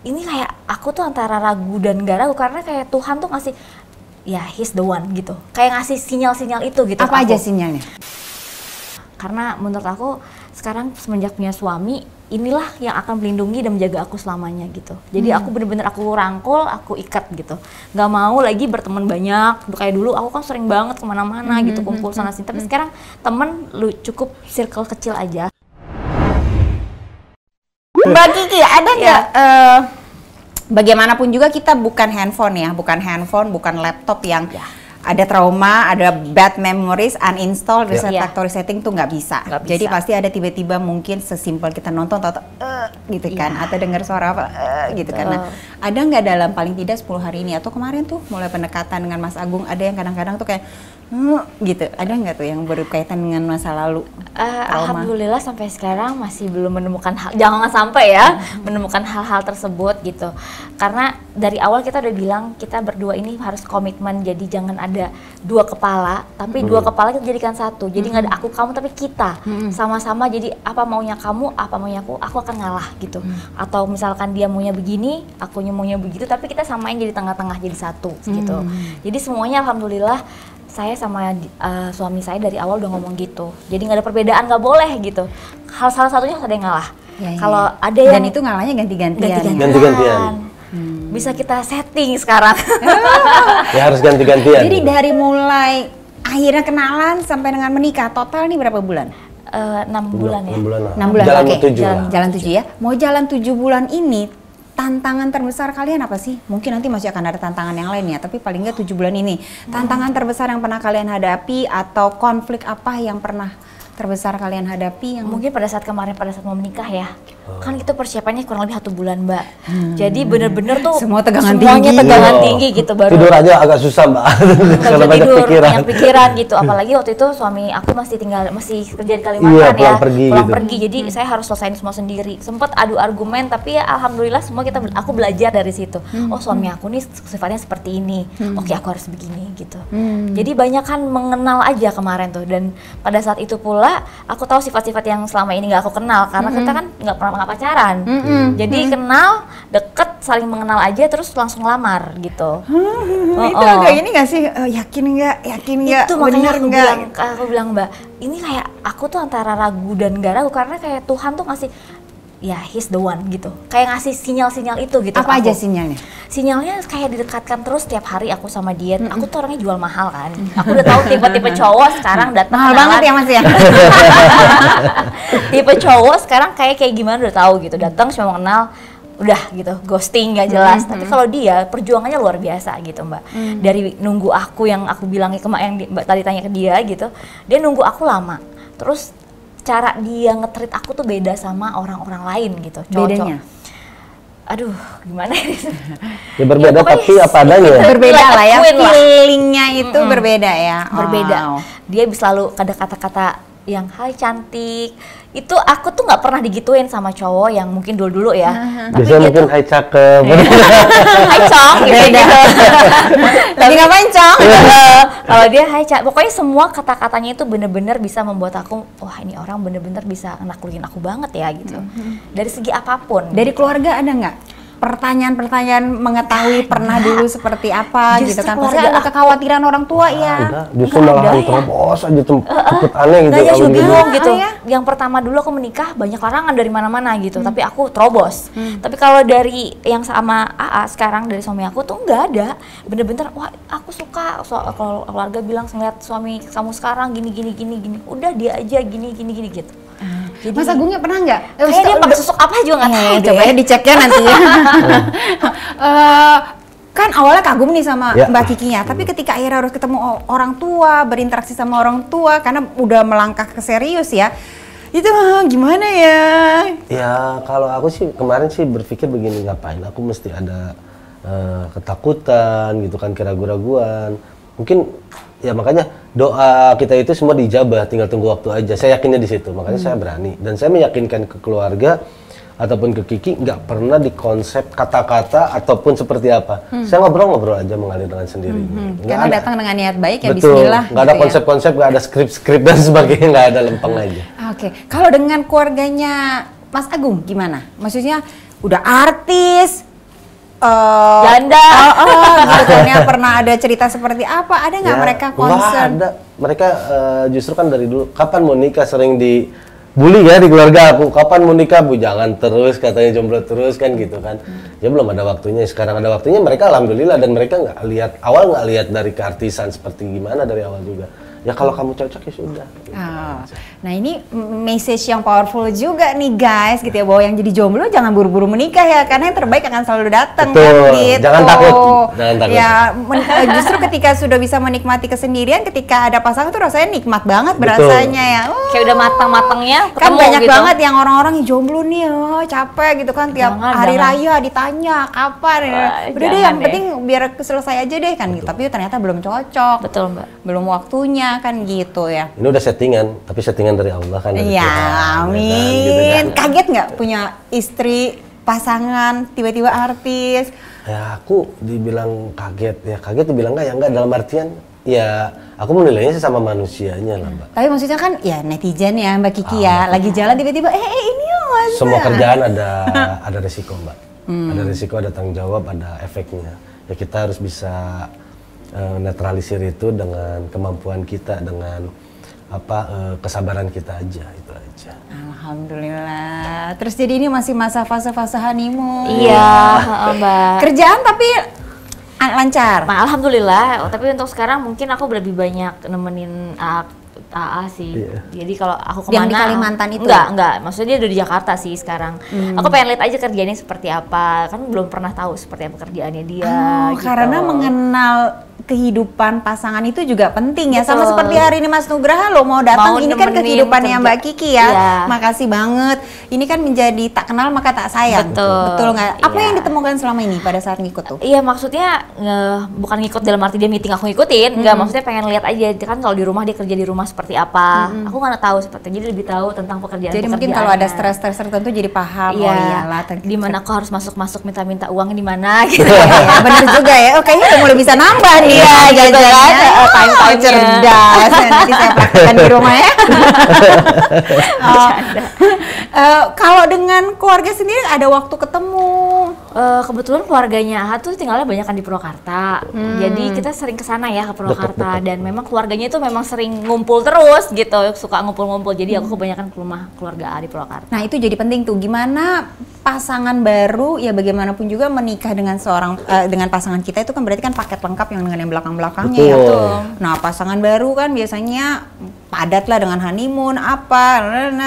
ini kayak aku tuh antara ragu dan gak ragu karena kayak Tuhan tuh ngasih ya he's the one gitu, kayak ngasih sinyal-sinyal itu gitu. Apa aja sinyalnya? Karena menurut aku sekarang semenjak punya suami, inilah yang akan melindungi dan menjaga aku selamanya gitu. Jadi aku bener-bener aku rangkul, aku ikat gitu. Gak mau lagi berteman banyak. Kayak dulu aku kan sering banget kemana-mana gitu, kumpul sana sini. Tapi sekarang temen lu cukup circle kecil aja. Mbak Kiki, ada nggak? Bagaimanapun juga kita bukan handphone ya, bukan laptop yang ada trauma, ada bad memories, uninstall, reset factory setting tuh nggak bisa. Jadi pasti ada tiba-tiba mungkin sesimpel kita nonton atau gitu kan, atau dengar suara apa gitu kan. Nah, ada nggak dalam paling tidak 10 hari ini atau kemarin tuh mulai pendekatan dengan Mas Agung, ada yang kadang-kadang tuh kayak gitu, ada nggak tuh yang berkaitan dengan masa lalu? Alhamdulillah sampai sekarang masih belum menemukan jangan sampai ya menemukan hal-hal tersebut gitu. Karena dari awal kita udah bilang kita berdua ini harus komitmen, jadi jangan ada dua kepala, tapi dua kepala kita jadikan satu. Jadi nggak ada aku kamu tapi kita sama-sama. Jadi apa maunya kamu, apa maunya aku akan ngalah gitu. Atau misalkan dia maunya begini, akunya maunya begitu, tapi kita samain jadi tengah-tengah jadi satu gitu. Jadi semuanya alhamdulillah. Saya sama suami saya dari awal udah ngomong gitu. Jadi nggak ada perbedaan, nggak boleh gitu. Salah satunya harus ada yang ngalah. Kalau ada yang dan itu ngalahnya ganti-gantian. Bisa kita setting sekarang. Ya harus ganti-gantian. Jadi dari mulai akhirnya kenalan sampai dengan menikah total nih berapa bulan? 6 bulan ya. 6 bulan. Jalan Oke. 7 Jalan 7 ya. Mau jalan 7 bulan ini tantangan terbesar kalian apa sih? Mungkin nanti masih akan ada tantangan yang lain ya, tapi paling nggak 7 bulan ini. Tantangan terbesar yang pernah kalian hadapi atau konflik apa yang pernah terbesar kalian hadapi? Yang mungkin pada saat mau menikah ya. Kan itu persiapannya kurang lebih 1 bulan, Mbak. Jadi bener-bener tuh semuanya tegangan tinggi gitu baru. Tidur aja agak susah, Mbak. Kalau banyak pikiran gitu. Apalagi waktu itu suami aku masih kerja di Kalimantan pulang pergi. Jadi saya harus selesaiin semua sendiri. Sempet adu argumen, tapi ya alhamdulillah semua aku belajar dari situ. Oh, suami aku nih sifatnya seperti ini. Oke, aku harus begini gitu. Jadi banyak kan mengenal aja kemarin tuh, dan pada saat itu pula aku tahu sifat-sifat yang selama ini nggak aku kenal karena kita kan nggak pacaran. Jadi kenal, deket, saling mengenal aja terus langsung lamar gitu. Itu agak ini nggak sih? Yakin nggak? Itu makanya aku bilang Mbak, ini kayak aku tuh antara ragu dan gak ragu karena kayak Tuhan tuh ngasih ya he's the one gitu, kayak ngasih sinyal-sinyal itu gitu. Apa aja sinyalnya? Sinyalnya kayak didekatkan terus tiap hari aku sama dia. Aku tuh orangnya jual mahal kan. Aku udah tahu tipe-tipe cowok sekarang datang mahal banget ya Mas ya. Tipe cowok sekarang kayak gimana udah tahu gitu. Datang cuma kenal udah gitu, ghosting nggak jelas. Tapi kalau dia perjuangannya luar biasa gitu Mbak. Dari nunggu aku yang aku bilangnya yang Mbak tadi tanya ke dia gitu, dia nunggu aku lama. Terus cara dia nge-treat aku tuh beda sama orang-orang lain gitu. Bedanya? Aduh, gimana ya? Ya berbeda tapi apa adanya. Berbeda lah ya, feelingnya itu berbeda ya. Berbeda. Dia bisa selalu ada kata-kata yang hai cantik. Itu aku tuh nggak pernah digituin sama cowok yang mungkin dulu-dulu ya. Biasanya mungkin hai cakep. Hai cong gitu. Tapi ngapain cong? Kalau dia hai cak, pokoknya semua kata-katanya itu bener-bener bisa membuat aku, wah ini orang bener-bener bisa naklukin aku banget ya gitu. Dari segi apapun. Dari keluarga ada nggak pertanyaan-pertanyaan mengetahui pernah dulu seperti apa gitu kan? Pasti ada kekhawatiran orang tua ya. Justru malahan terobos aja cepet aneh gitu. Nggak, juga bingung gitu. Yang pertama dulu aku menikah banyak larangan dari mana-mana gitu, tapi aku terobos. Tapi kalau dari yang sama AA sekarang dari suami aku tuh nggak ada. Bener-bener wah aku suka kalau keluarga bilang ngeliat suami kamu sekarang gini. Udah dia aja gini gitu. Jadi, Mas Agungnya pernah nggak? Kayaknya dia pakai sosok apa juga nggak tahu. Coba ya dicek ya nanti ya. Kan awalnya kagum nih sama Mbak Kikinya, tapi ketika akhirnya harus ketemu orang tua, berinteraksi sama orang tua, karena udah melangkah ke serius ya, itu gimana ya? Ya kalau aku sih kemarin sih berpikir begini, ngapain aku mesti ada ketakutan gitu kan, keraguan-raguan. Mungkin ya makanya doa kita itu semua dijabah, tinggal tunggu waktu aja. Saya yakinnya di situ, makanya saya berani dan saya meyakinkan ke keluarga ataupun ke Kiki nggak pernah dikonsep kata-kata ataupun seperti apa. Saya ngobrol-ngobrol aja mengalir dengan sendiri. Karena datang dengan niat baik ya. Betul, bismillah. Nggak ada konsep-konsep, nggak ada skrip-skrip dan sebagainya, nggak ada lempeng aja. Oke, kalau dengan keluarganya Mas Agung gimana? Maksudnya udah artis, janda. Gitu kan ya, pernah ada cerita seperti apa? Ada nggak mereka concern? Nggak ada. Mereka justru kan dari dulu, kapan mau nikah sering dibully ya di keluarga aku. Kapan mau nikah Bu? Jangan terus, katanya jomblo terus kan gitu kan. Ya belum ada waktunya, sekarang ada waktunya. Mereka alhamdulillah, dan mereka nggak lihat dari keartisan seperti gimana dari awal juga. Ya kalau kamu cocok ya sudah. Nah ini message yang powerful juga nih guys, gitu ya, bahwa yang jadi jomblo jangan buru-buru menikah ya, karena yang terbaik akan selalu datang kan gitu. Jangan takut. Ya justru ketika sudah bisa menikmati kesendirian, ketika ada pasangan tuh rasanya nikmat banget berasanya ya. Kayak udah matang-matangnya kan banyak gitu. Banget yang orang-orang yang jomblo nih, capek gitu kan, tiap hari raya ditanya kapan. Udah deh, yang penting biar selesai aja deh kan gitu. Tapi ternyata belum cocok. Betul Mbak. Belum waktunya kan gitu ya. Ini udah settingan, tapi settingan dari Allah kan. Iya, amin. Gitu kan. Kaget nggak punya istri, pasangan, tiba-tiba artis? Ya aku dibilang kaget, ya kaget dibilang enggak dalam artian ya aku menilainya sama manusianya lah Mbak. Tapi maksudnya kan ya netizen ya Mbak Kiki ya, lagi jalan tiba-tiba ini Mas. Semua kerjaan ada resiko Mbak. Ada resiko, ada tanggung jawab, ada efeknya. Ya kita harus bisa netralisir itu dengan kemampuan kita, dengan kesabaran kita aja, itu aja. Alhamdulillah. Terus jadi ini masih masa fase-fase honeymoon. Iya, Mbak. Kerjaan tapi lancar. Nah, alhamdulillah. Tapi untuk sekarang mungkin aku lebih banyak nemenin AA sih. Jadi kalau aku kemana? Yang di Kalimantan itu? Enggak. Maksudnya dia udah di Jakarta sih sekarang. Aku pengen lihat aja kerjaannya seperti apa. Kan belum pernah tahu seperti apa kerjaannya dia. Gitu. Karena mengenal kehidupan pasangan itu juga penting ya. Betul. Sama seperti hari ini Mas Nugraha lo mau datang, ini kan kehidupannya Mbak Kiki ya. Iya. Makasih banget. Ini kan menjadi tak kenal maka tak sayang. Betul nggak? Apa yang ditemukan selama ini pada saat ngikut tuh? Iya, maksudnya bukan ngikut dalam arti dia meeting aku ngikutin. Enggak, maksudnya pengen lihat aja kan kalau di rumah dia kerja di rumah seperti apa. Aku nggak tahu seperti, jadi lebih tahu tentang pekerjaan. Jadi mungkin kalau ada stres-stres tertentu jadi paham. Di mana aku harus masuk minta uangnya di mana gitu. Bener juga ya. Kayaknya udah mulai bisa nambah nih. Iya, gitu kan. Time cerdas. Nanti saya praktekkan di rumah ya. Kalau dengan keluarga sendiri ada waktu ketemu? Kebetulan keluarganya Aha tuh tinggalnya banyak kan di Purwakarta. Jadi kita sering kesana ya ke Purwakarta. Dan memang keluarganya itu memang sering ngumpul terus gitu. Suka ngumpul-ngumpul. Jadi aku kebanyakan ke rumah keluarga A di Purwakarta. Nah itu jadi penting tuh. Gimana pasangan baru ya, bagaimanapun juga menikah dengan dengan pasangan kita itu kan berarti kan paket lengkap yang dengan yang belakang-belakangnya ya. Nah pasangan baru kan biasanya padat lah dengan honeymoon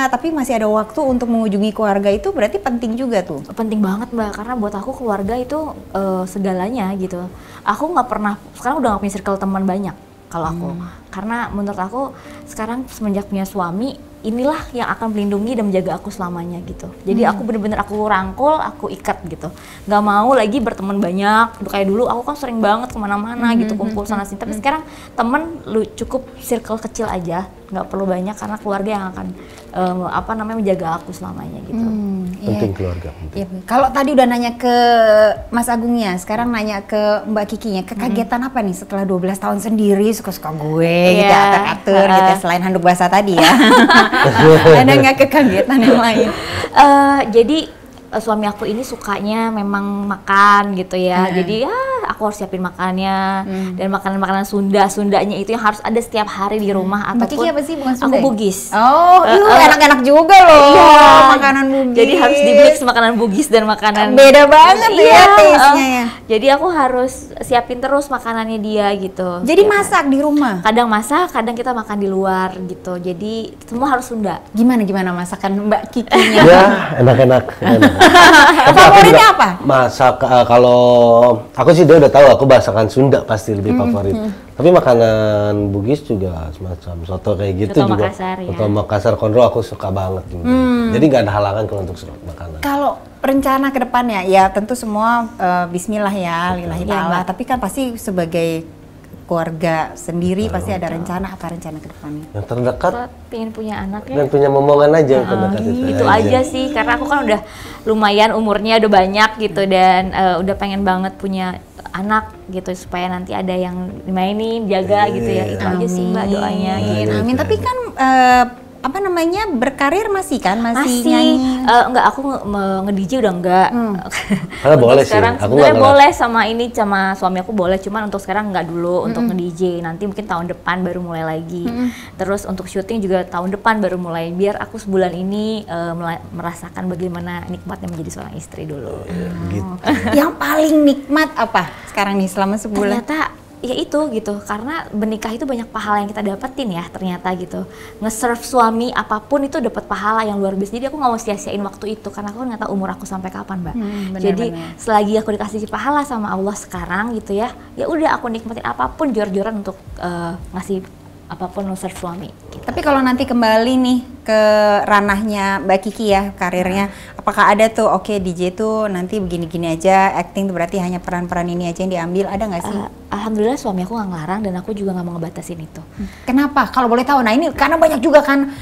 tapi masih ada waktu untuk mengunjungi keluarga, itu berarti penting juga tuh. Penting banget Mbak, karena buat aku keluarga itu segalanya gitu. Aku nggak pernah, sekarang udah nggak punya circle teman banyak kalau aku, karena menurut aku sekarang semenjak punya suami, inilah yang akan melindungi dan menjaga aku selamanya gitu. Jadi aku bener-bener aku rangkul, aku ikat gitu. Gak mau lagi berteman banyak. Kayak dulu aku kan sering banget kemana-mana gitu, kumpul sana sini. Tapi sekarang temen cukup circle kecil aja, nggak perlu banyak, karena keluarga yang akan menjaga aku selamanya gitu. Penting keluarga. Iya. Kalau tadi udah nanya ke Mas Agungnya, sekarang nanya ke Mbak Kikinya, kekagetan apa nih setelah 12 tahun sendiri suka-suka gue gitu, atur-atur gitu, selain handuk basah tadi ya. Ada nggak kekagetan yang lain? Jadi suami aku ini sukanya memang makan gitu ya. Jadi aku harus siapin makanannya dan makanan-makanan Sundanya itu yang harus ada setiap hari di rumah. Mbak Kiki apa sih, bukan Sunda? Aku Bugis. Oh, enak-enak juga loh. Iya, makanan Bugis. Jadi harus di-mix makanan Bugis dan makanan beda banget ya taste-nya ya. Jadi aku harus siapin terus makanannya dia gitu. Jadi masak di rumah? Kadang masak, kadang kita makan di luar gitu. Jadi semua harus Sunda. Gimana masakan Mbak Kikinya? Ya, enak-enak. Favoritnya apa? Masak kalau aku sih dia udah tahu aku masakan Sunda pasti lebih favorit. Tapi makanan Bugis juga semacam soto kayak gitu soto juga. Makassar, soto Makassar Konro aku suka banget. Jadi nggak ada halangan kalau untuk makanan. Kalau rencana ke depannya ya tentu semua bismillah ya, lillahi ta'ala. Tapi kan pasti sebagai keluarga sendiri pasti ada rencana, apa rencana ke depannya? Yang terdekat pengen punya anak ya. Dan punya momongan aja yang terdekat itu aja sih, karena aku kan udah lumayan umurnya udah banyak gitu, dan udah pengen banget punya anak gitu supaya nanti ada yang dimainin, jaga gitu ya. Itu aja sih Mbak doanya gitu. Amin. Tapi kan apa namanya berkarir masih kan? Masih nyanyi? Enggak, aku nge-DJ udah enggak. Karena boleh sih. Sekarang Aku sebenarnya boleh sama suami aku boleh, cuman untuk sekarang enggak dulu untuk nge-DJ. Nanti mungkin tahun depan baru mulai lagi. Terus untuk syuting juga tahun depan baru mulai. Biar aku sebulan ini merasakan bagaimana nikmatnya menjadi seorang istri dulu. Gitu. Yang paling nikmat apa sekarang nih selama sebulan? Ternyata ya itu gitu, karena menikah itu banyak pahala yang kita dapetin ya ternyata gitu. Nge-serve suami apapun itu dapat pahala yang luar biasa. Jadi aku nggak mau sia-siain waktu itu karena aku nggak tahu umur aku sampai kapan, Mbak. Jadi selagi aku dikasih pahala sama Allah sekarang gitu ya udah aku nikmatin apapun jor-joran untuk ngasih apapun nge-serve suami. Gitu. Tapi kalau nanti kembali nih ke ranahnya Mbak Kiki ya karirnya, apakah ada tuh DJ tuh nanti begini-gini aja, acting tuh berarti hanya peran-peran ini aja yang diambil, ada nggak sih? Alhamdulillah suami aku nggak ngelarang dan aku juga nggak mau ngebatasin itu. Kenapa? Kalau boleh tahu, nah ini karena banyak juga kan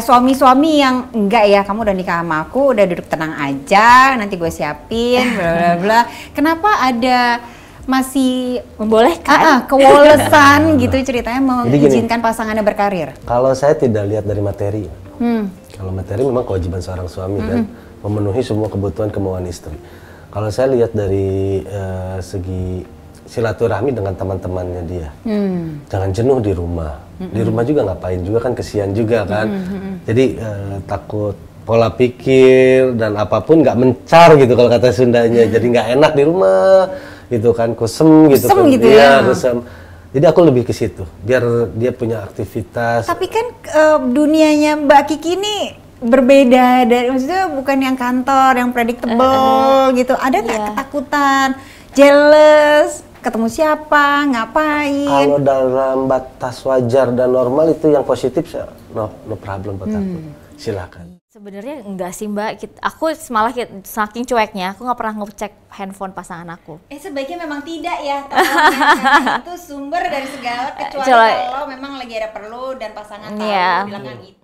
suami-suami yang enggak ya, kamu udah nikah sama aku, udah duduk tenang aja, nanti gue siapin, bla bla bla. Kenapa ada masih membolehkan kewolesan gitu ceritanya mengizinkan pasangannya berkarir? Kalau saya tidak lihat dari materi. Kalau materi memang kewajiban seorang suami kan memenuhi semua kebutuhan kemauan istri. Kalau saya lihat dari segi silaturahmi dengan teman-temannya dia, jangan jenuh di rumah. Di rumah juga ngapain juga kan, kesian juga kan. Jadi takut pola pikir dan apapun nggak mencar gitu kalau kata Sundanya. Jadi nggak enak di rumah gitu kan, kusem gitu kan. Gitu ya. Kusem. Jadi aku lebih ke situ, biar dia punya aktivitas. Tapi kan dunianya Mbak Kiki ini berbeda dari, maksudnya bukan yang kantor, yang predictable gitu. Ada nggak ketakutan, jealous, ketemu siapa, ngapain? Kalau dalam batas wajar dan normal itu yang positif, no problem buat aku. Silakan. Sebenarnya enggak sih Mbak, aku malah saking cueknya, aku nggak pernah ngecek handphone pasangan aku. Sebaiknya memang tidak ya, karena itu sumber dari segala, kecuali kalau memang lagi ada perlu dan pasangan tahu, bilang kan itu.